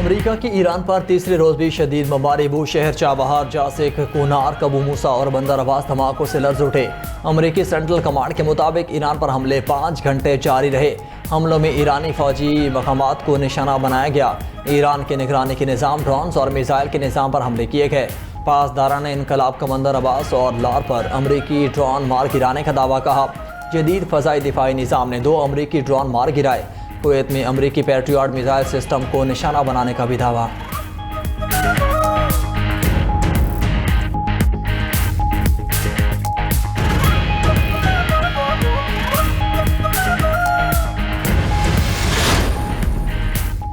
امریکہ کی ایران پر تیسرے روز بھی شدید بمباری بو شہر چابہار جاسک کونار کبو موسا اور بندر عباس دھماکوں سے لرز اٹھے۔ امریکی سینٹرل کمانڈ کے مطابق ایران پر حملے 5 گھنٹے جاری رہے۔ حملوں میں ایرانی فوجی مقامات کو نشانہ بنایا گیا۔ ایران کے نگرانی کے نظام، ڈرونز اور میزائل کے نظام پر حملے کیے گئے۔ پاسداران انقلاب کمانڈر عباس اور لار پر امریکی ڈرون مار گرانے کا دعویٰ کہا۔ جدید فضائی دفاعی نظام نے 2 امریکی ڈرون مار گرائے۔ کویت میں امریکی پیٹریاٹ میزائل سسٹم کو نشانہ بنانے کا بھی دعویٰ۔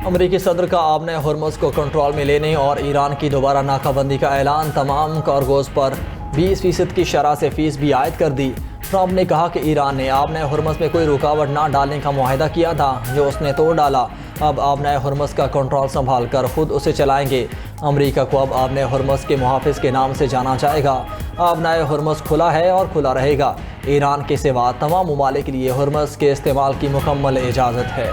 امریکی صدر کا آبِ ہرمز کو کنٹرول میں لینے اور ایران کی دوبارہ ناکہ بندی کا اعلان، تمام کارگوز پر 20% کی شرح سے فیس بھی عائد کر دی۔ ٹرمپ نے کہا کہ ایران نے آبِ ہرمز میں کوئی رکاوٹ نہ ڈالنے کا معاہدہ کیا تھا، جو اس نے توڑ ڈالا۔ اب آبِ ہرمز کا کنٹرول سنبھال کر خود اسے چلائیں گے۔ امریکہ کو اب آبِ ہرمز کے محافظ کے نام سے جانا جائے گا۔ آبِ ہرمز کھلا ہے اور کھلا رہے گا۔ ایران کے سوا تمام ممالک کے لیے ہرمز کے استعمال کی مکمل اجازت ہے۔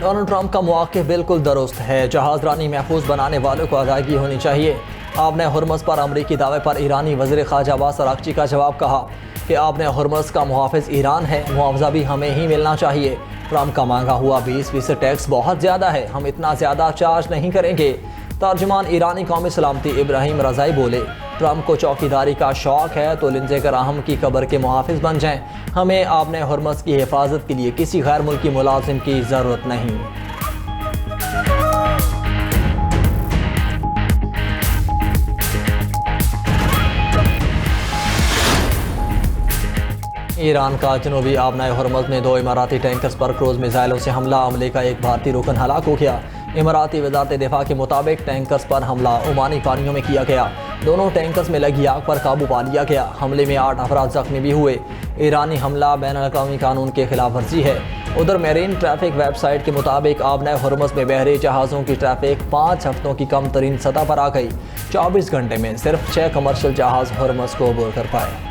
ڈونلڈ ٹرمپ کا موقف بالکل درست ہے۔ جہاز رانی محفوظ بنانے والوں کو ادائیگی ہونی چاہیے۔ آبِ ہرمز پر امریکی دعوے پر ایرانی وزیر خارجہ عباس اراغچی کا جواب، کہا کہ آبِ ہرمز کا محافظ ایران ہے، معاوضہ بھی ہمیں ہی ملنا چاہیے۔ ٹرمپ کا مانگا ہوا 20% ٹیکس بہت زیادہ ہے، ہم اتنا زیادہ چارج نہیں کریں گے۔ ترجمان ایرانی قومی سلامتی ابراہیم رضائی بولے، ٹرمپ کو چوکیداری کا شوق ہے تو لنزے گراہم کی قبر کے محافظ بن جائیں۔ ہمیں آبِ ہرمز کی حفاظت کے لیے کسی غیر ملکی ملازم کی ضرورت نہیں۔ ایران کا جنوبی آبِ ہرمز میں 2 اماراتی ٹینکرز پر کروز میزائلوں سے حملہ، عملے کا ایک بھارتی رکن ہلاک ہو گیا۔ اماراتی وزارت دفاع کے مطابق ٹینکرز پر حملہ عمانی پانیوں میں کیا گیا۔ دونوں ٹینکرز میں لگی آگ پر قابو پا لیا گیا۔ حملے میں 8 افراد زخمی بھی ہوئے۔ ایرانی حملہ بین الاقوامی قانون کے خلاف ورزی ہے۔ ادھر میرین ٹریفک ویب سائٹ کے مطابق آبِ ہرمز میں بحری جہازوں کی ٹریفک 5 ہفتوں کی کم ترین سطح پر آ گئی۔ 24 گھنٹے میں صرف 6 کمرشل جہاز ہرمز کو عبور کر پائے۔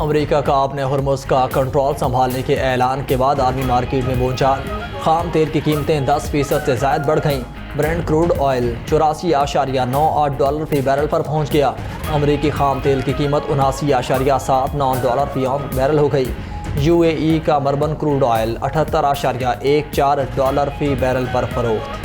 امریکہ کا آبِ ہرمز کا کنٹرول سنبھالنے کے اعلان کے بعد عالمی مارکیٹ میں بھونچال۔ خام تیل کی قیمتیں 10% سے زائد بڑھ گئیں۔ برنٹ کروڈ آئل $84.98 فی بیرل پر پہنچ گیا۔ امریکی خام تیل کی قیمت $79.79 فی بیرل ہو گئی۔ UAE کا مربن کروڈ آئل $78.14 فی بیرل پر فروخت۔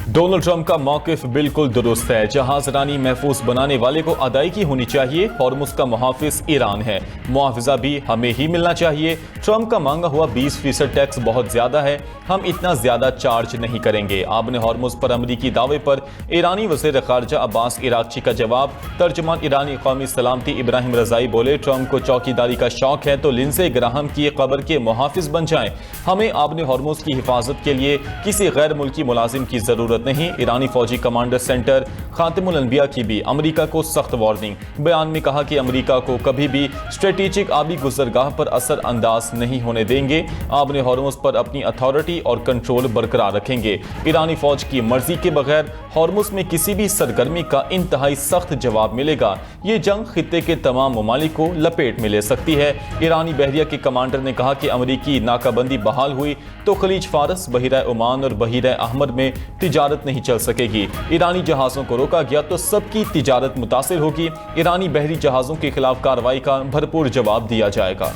ڈونلڈ ٹرمپ کا موقف بالکل درست ہے۔ جہاز رانی محفوظ بنانے والے کو ادائیگی ہونی چاہیے۔ ہرمز کا محافظ ایران ہے، معاوضہ بھی ہمیں ہی ملنا چاہیے۔ ٹرمپ کا مانگا ہوا 20% ٹیکس بہت زیادہ ہے، ہم اتنا زیادہ چارج نہیں کریں گے۔ آبِ ہرمز پر امریکی دعوے پر ایرانی وزیر خارجہ عباس اراغچی کا جواب۔ ترجمان ایرانی قومی سلامتی ابراہیم رضائی بولے، ٹرمپ کو چوکیداری کا شوق ہے تو لنزے گراہم کی قبر کے محافظ بن جائیں۔ ہمیں آبِ ہرمز کی حفاظت کے لیے کسی غیر ملکی ملازم کی ضرورت نہیں۔ ایرانی فوجی کمانڈر سینٹر خاتم الانبیاء کی بھی امریکہ کو سخت وارننگ۔ بیان میں کہا کہ امریکہ کو کبھی بھی اسٹریٹجک آبی گزرگاہ پر اثر انداز نہیں ہونے دیں گے۔ آبِ ہرمز پر اپنی اتھارٹی اور کنٹرول برقرار رکھیں گے۔ ایرانی فوج کی مرضی کے بغیر ہرمز میں کسی بھی سرگرمی کا انتہائی سخت جواب ملے گا۔ یہ جنگ خطے کے تمام ممالک کو لپیٹ میں لے سکتی ہے۔ ایرانی بحریہ کے کمانڈر نے کہا کہ امریکی ناکہ بندی بحال ہوئی تو خلیج فارس، بحیرہ عمان اور بحیرہ احمر میں تجارت نہیں چل سکے گی۔ ایرانی جہازوں کو روکا گیا تو سب کی تجارت متاثر ہوگی۔ ایرانی بحری جہازوں کے خلاف کارروائی کا بھرپور جواب دیا جائے گا۔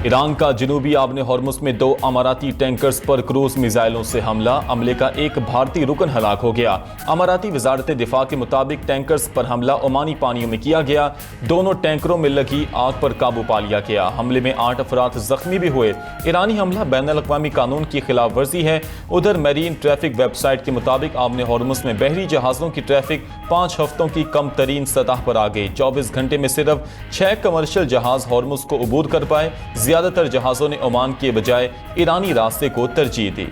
ایران کا جنوبی آبِ ہرمز میں 2 اماراتی ٹینکرز پر کروز میزائلوں سے حملہ، عملے کا ایک بھارتی رکن ہلاک ہو گیا۔ اماراتی وزارت دفاع کے مطابق ٹینکرز پر حملہ عمانی پانیوں میں کیا گیا۔ دونوں ٹینکروں میں لگی آگ پر قابو پا لیا گیا۔ حملے میں 8 افراد زخمی بھی ہوئے۔ ایرانی حملہ بین الاقوامی قانون کی خلاف ورزی ہے۔ ادھر میرین ٹریفک ویب سائٹ کے مطابق آبِ ہرمز میں بحری جہازوں کی ٹریفک 5 ہفتوں کی کم ترین سطح پر آ گئی۔ 24 گھنٹے میں صرف 6 کمرشل جہاز ہرمز کو عبور کر پائے۔ زیادہ تر جہازوں نے عمان کے بجائے ایرانی راستے کو ترجیح دی۔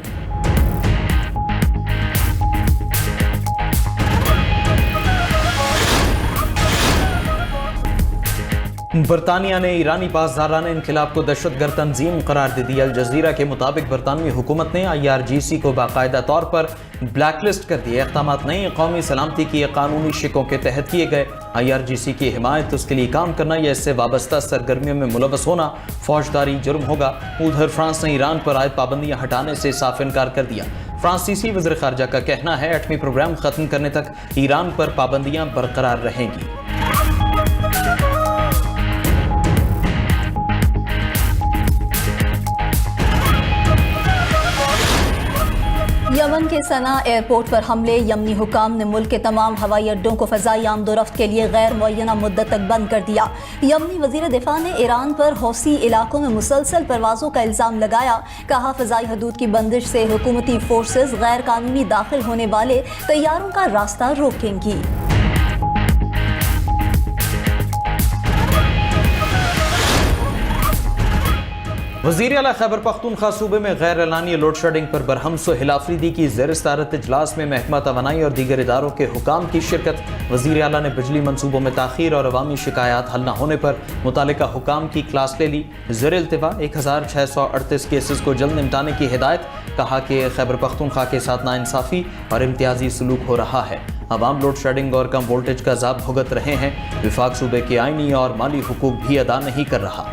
برطانیہ نے ایرانی پاسداران انقلاب کو دہشت گرد تنظیم قرار دے دیا۔ الجزیرہ کے مطابق برطانوی حکومت نے IRGC کو باقاعدہ طور پر بلیک لسٹ کر دیا۔ اقدامات نئی قومی سلامتی کی قانونی شقوں کے تحت کیے گئے۔ IRGC کی حمایت، اس کے لیے کام کرنا یا اس سے وابستہ سرگرمیوں میں ملوث ہونا فوجداری جرم ہوگا۔ ادھر فرانس نے ایران پر عائد پابندیاں ہٹانے سے صاف انکار کر دیا۔ فرانسیسی وزیر خارجہ کا کہنا ہے ایٹمی پروگرام ختم کرنے تک ایران پر پابندیاں برقرار رہیں گی۔ یمن کے صنعا ایئرپورٹ پر حملے۔ یمنی حکام نے ملک کے تمام ہوائی اڈوں کو فضائی آمد و رفت کے لیے غیر معینہ مدت تک بند کر دیا۔ یمنی وزیر دفاع نے ایران پر حوثی علاقوں میں مسلسل پروازوں کا الزام لگایا۔ کہا فضائی حدود کی بندش سے حکومتی فورسز غیر قانونی داخل ہونے والے طیاروں کا راستہ روکیں گی۔ وزیر اعلیٰ خیبر پختونخوا صوبے میں غیر اعلانیہ لوڈ شیڈنگ پر برہم سہیل آفریدی کی زیر صدارت اجلاس میں محکمہ توانائی اور دیگر اداروں کے حکام کی شرکت۔ وزیر اعلیٰ نے بجلی منصوبوں میں تاخیر اور عوامی شکایات حل نہ ہونے پر متعلقہ حکام کی کلاس لے لی۔ زیر التوا 1638 کیسز کو جلد نمٹانے کی ہدایت۔ کہا کہ خیبر پختونخوا کے ساتھ ناانصافی اور امتیازی سلوک ہو رہا ہے۔ عوام لوڈ شیڈنگ اور کم وولٹیج کا عذاب بھگت رہے ہیں۔ وفاق صوبے کے آئینی اور مالی حقوق بھی ادا نہیں کر رہا۔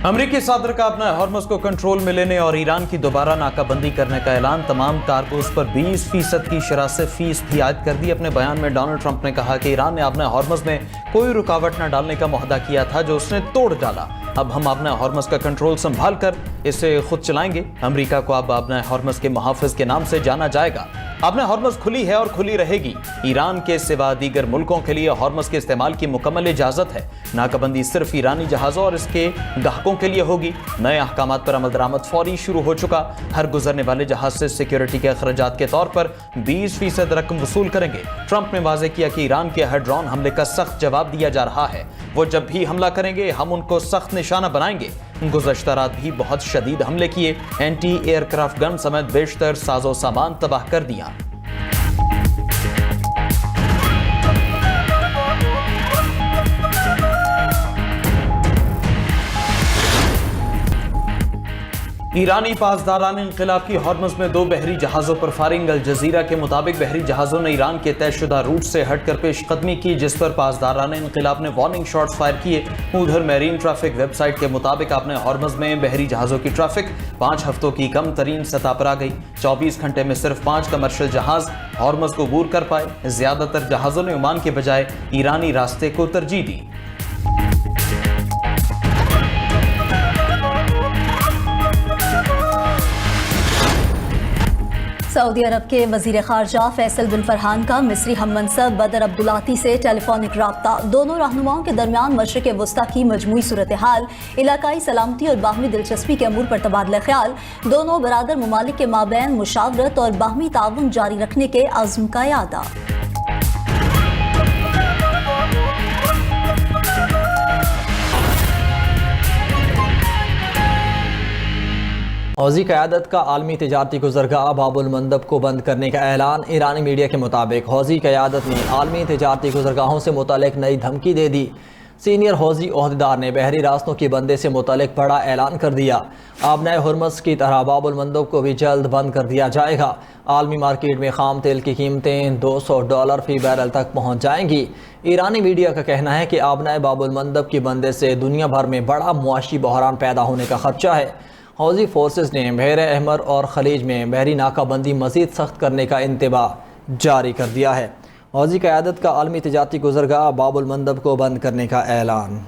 امریکی صدر کا اپنا ہارمز کو کنٹرول میں لینے اور ایران کی دوبارہ ناکہ بندی کرنے کا اعلان۔ تمام کارگوز پر 20% کی شرح سے فیس بھی عائد کر دی۔ اپنے بیان میں ڈونلڈ ٹرمپ نے کہا کہ ایران نے اپنے ہارمز میں کوئی رکاوٹ نہ ڈالنے کا معاہدہ کیا تھا جو اس نے توڑ ڈالا۔ اب ہم اپنے ہارمز کا کنٹرول سنبھال کر اسے خود چلائیں گے۔ امریکہ کو اب اپنے ہارمز کے محافظ کے نام سے جانا جائے گا۔ اپنے ہارمز کھلی ہے اور کھلی رہے گی۔ ایران کے سوا دیگر ملکوں کے لیے ہارمز کے استعمال کی مکمل اجازت ہے۔ ناکہ بندی صرف ایرانی جہازوں اور اس کے گاہکوں کے لیے ہوگی۔ نئے احکامات پر عمل درآمد فوری شروع ہو چکا۔ ہر گزرنے والے جہاز سے سیکیورٹی کے اخراجات کے طور پر 20% رقم وصول کریں گے۔ ٹرمپ نے واضح کیا کہ ایران کے ہر ڈرون حملے کا سخت جواب دیا جا رہا ہے۔ وہ جب بھی حملہ کریں گے ہم ان کو سخت نشانہ بنائیں گے۔ گزشتہ رات بھی بہت شدید حملے کیے۔ اینٹی ایئر کرافٹ گن سمیت بیشتر ساز و سامان تباہ کر دیا۔ ایرانی پاسداران انقلاب کی ہارمز میں 2 بحری جہازوں پر فائرنگ۔ الجزیرہ کے مطابق بحری جہازوں نے ایران کے طے شدہ روٹ سے ہٹ کر پیش قدمی کی، جس پر پاسداران انقلاب نے وارننگ شاٹس فائر کیے۔ ادھر میرین ٹریفک ویب سائٹ کے مطابق اپنے ہارمز میں بحری جہازوں کی ٹریفک 5 ہفتوں کی کم ترین سطح پر آ گئی۔ 24 گھنٹے میں صرف 5 کمرشل جہاز ہارمز کو عبور کر پائے۔ زیادہ تر جہازوں نے عمان کے بجائے ایرانی راستے کو ترجیح دی۔ سعودی عرب کے وزیر خارجہ فیصل بن فرحان کا مصری ہم منصب بدر عبدالعاطی سے ٹیلی فونک رابطہ۔ دونوں رہنماؤں کے درمیان مشرق وسطیٰ کی مجموعی صورتحال، علاقائی سلامتی اور باہمی دلچسپی کے امور پر تبادلہ خیال، دونوں برادر ممالک کے مابین مشاورت اور باہمی تعاون جاری رکھنے کے عزم کا اعادہ۔ حوثی قیادت کا عالمی تجارتی گزرگاہ باب المندب کو بند کرنے کا اعلان۔ ایرانی میڈیا کے مطابق حوثی قیادت نے عالمی تجارتی گزرگاہوں سے متعلق نئی دھمکی دے دی۔ سینئر حوثی عہدیدار نے بحری راستوں کی بندی سے متعلق بڑا اعلان کر دیا۔ آبنائے ہرمز کی طرح باب المندب کو بھی جلد بند کر دیا جائے گا۔ عالمی مارکیٹ میں خام تیل کی قیمتیں $200 فی بیرل تک پہنچ جائیں گی۔ ایرانی میڈیا کا کہنا ہے کہ آبنائے باب المندب کی بندی سے دنیا بھر میں بڑا معاشی بحران پیدا ہونے کا خدشہ ہے۔ حوثی فورسز نے بحر احمر اور خلیج میں بحری ناکہ بندی مزید سخت کرنے کا انتباہ جاری کر دیا ہے۔ حوثی قیادت کا عالمی تجارتی گزرگاہ باب المندب کو بند کرنے کا اعلان۔